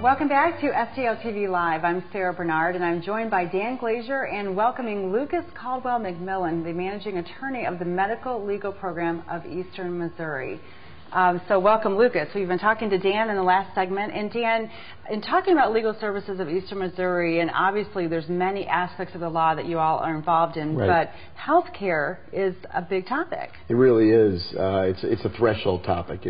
Welcome back to STL TV Live. I'm Sarah Bernard, and I'm joined by Dan Glazier and welcoming Lucas Caldwell-McMillan, the managing attorney of the Medical Legal Program of Eastern Missouri. So welcome, Lucas. We've been talking to Dan in the last segment. And Dan, in talking about legal services of Eastern Missouri, and obviously there's many aspects of the law that you all are involved in, but health care is a big topic. It really is. It's a threshold topic.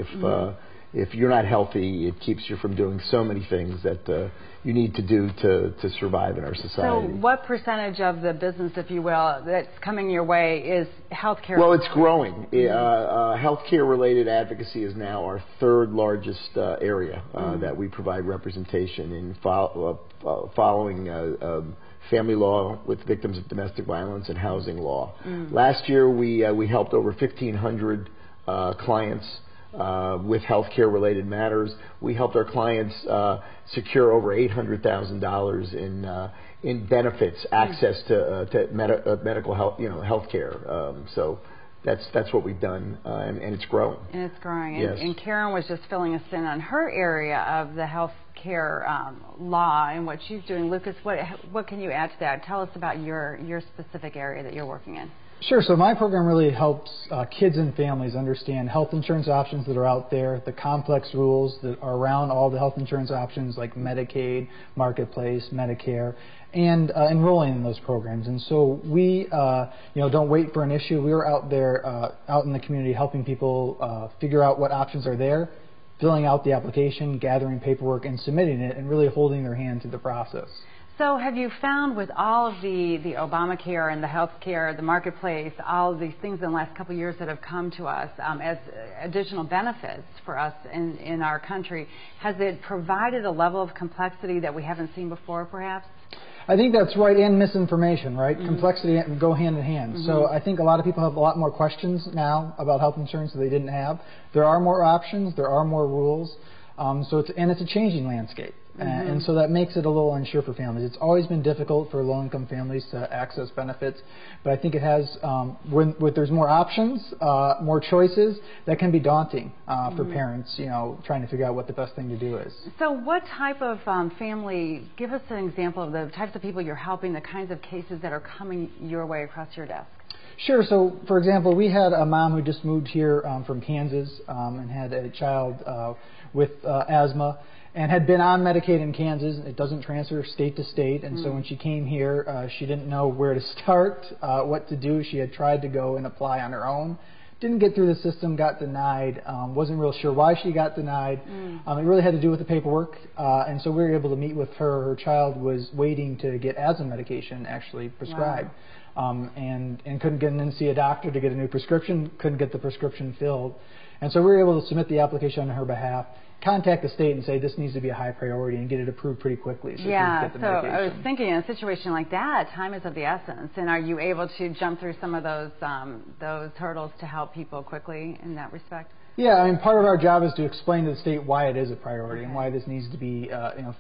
If you're not healthy, it keeps you from doing so many things that you need to do to survive in our society. So what percentage of the business, if you will, that's coming your way is healthcare? Well, it's growing. Healthcare-related advocacy is now our third largest area that we provide representation in, following family law with victims of domestic violence and housing law. Last year, we helped over 1,500 clients with healthcare-related matters. We helped our clients secure over $800,000 in benefits, access to medical health, healthcare. So that's what we've done, and it's growing. And it's growing. Yes. And Karen was just filling us in on her area of the healthcare law and what she's doing. Lucas, what can you add to that? Tell us about your specific area that you're working in. Sure. So my program really helps kids and families understand health insurance options that are out there, the complex rules that are around all the health insurance options like Medicaid, Marketplace, Medicare, and enrolling in those programs. And so we, don't wait for an issue. We're out there, out in the community, helping people figure out what options are there, filling out the application, gathering paperwork, and submitting it, and really holding their hand through the process. So have you found with all of the Obamacare and the health care, the Marketplace, all of these things in the last couple of years that have come to us as additional benefits for us in our country, has it provided a level of complexity that we haven't seen before, perhaps? I think that's right, and misinformation, right? Complexity go hand in hand. So I think a lot of people have a lot more questions now about health insurance that they didn't have. There are more options, there are more rules, it's a changing landscape. And so that makes it a little unsure for families. It's always been difficult for low-income families to access benefits, but I think it has, when there's more options, more choices, that can be daunting for parents, trying to figure out what the best thing to do is. So what type of family, give us an example of the types of people you're helping, the kinds of cases that are coming your way across your desk. Sure. So, for example, we had a mom who just moved here from Kansas and had a child with asthma, and had been on Medicaid in Kansas. It doesn't transfer state to state, and so when she came here, she didn't know where to start, what to do. She had tried to go and apply on her own. Didn't get through the system, got denied, wasn't real sure why she got denied. It really had to do with the paperwork, and so we were able to meet with her. Her child was waiting to get asthma medication actually prescribed. Wow. And couldn't get in and see a doctor to get a new prescription, couldn't get the prescription filled. And so we were able to submit the application on her behalf, contact the state and say this needs to be a high priority and get it approved pretty quickly. So yeah, so I was thinking in a situation like that, time is of the essence. And are you able to jump through some of those hurdles to help people quickly in that respect? Yeah, I mean, part of our job is to explain to the state why it is a priority and why this needs to be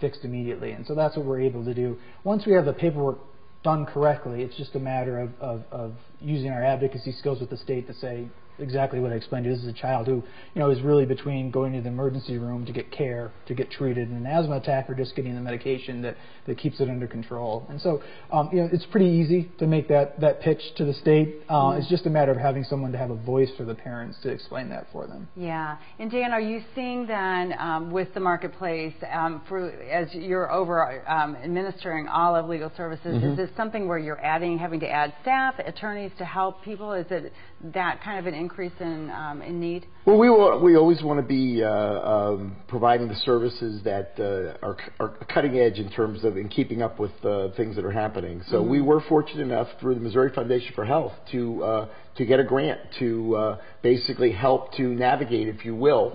fixed immediately. And so that's what we're able to do. Once we have the paperwork done correctly, it's just a matter of using our advocacy skills with the state to say exactly what I explained to you. This is a child who, is really between going to the emergency room to get care, to get treated in an asthma attack, or just getting the medication that keeps it under control. And so, it's pretty easy to make that pitch to the state. It's just a matter of having someone to have a voice for the parents to explain that for them. Yeah. And Dan, are you seeing then with the Marketplace, as you're over administering all of legal services, is this something where you're having to add staff, attorneys to help people? Is it that kind of an increase in need? Well, we always want to be providing the services that are cutting edge in terms of keeping up with things that are happening. So we were fortunate enough through the Missouri Foundation for Health to get a grant to basically help to navigate, if you will,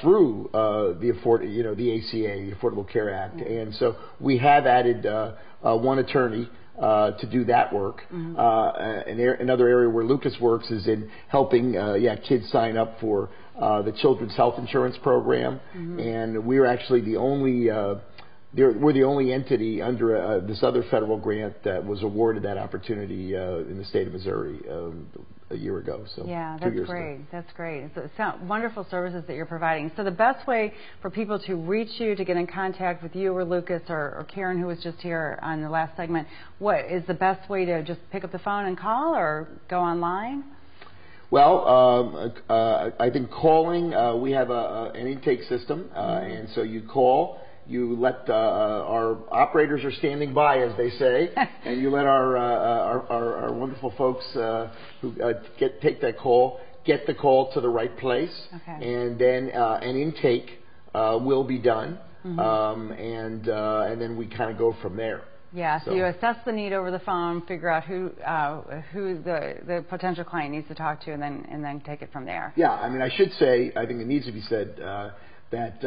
through the ACA, the Affordable Care Act, and so we have added one attorney to do that work. Another area where Lucas works is in helping kids sign up for the Children's Health Insurance Program, and we're actually the only we're the only entity under this other federal grant that was awarded that opportunity in the state of Missouri a year ago. So yeah, 2 that's years great. ago. That's great. So it's wonderful services that you're providing. So the best way for people to reach you, to get in contact with you or Lucas or Karen, who was just here on the last segment, what is the best way to just pick up the phone and call or go online? Well, I think calling, we have an intake system, and so you call. You let our operators are standing by, as they say, and you let our wonderful folks who take that call get the call to the right place, and then an intake will be done, and then we kind of go from there. Yeah, so you assess the need over the phone, figure out who the potential client needs to talk to, and then take it from there. Yeah, I mean, I should say, I think it needs to be said that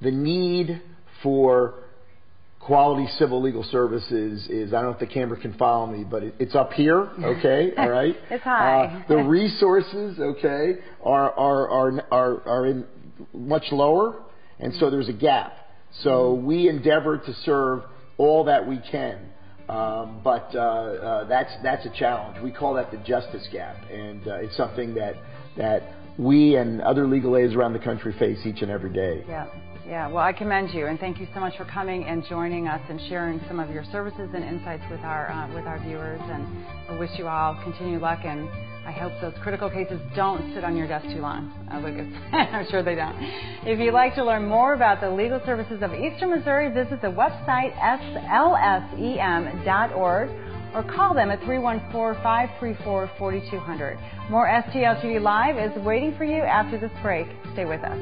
the need for quality civil legal services is, I don't know if the camera can follow me, but it's up here, okay, all right? It's high. The resources, okay, are in much lower, and so there's a gap. So we endeavor to serve all that we can, but that's a challenge. We call that the justice gap, and it's something that we and other legal aids around the country face each and every day. Yeah. Well, I commend you, and thank you so much for coming and joining us and sharing some of your services and insights with our viewers. And I wish you all continued luck, and I hope those critical cases don't sit on your desk too long, Lucas. I'm sure they don't. If you'd like to learn more about the legal services of Eastern Missouri, visit the website slsem.org or call them at 314-534-4200. More STL TV Live is waiting for you after this break. Stay with us.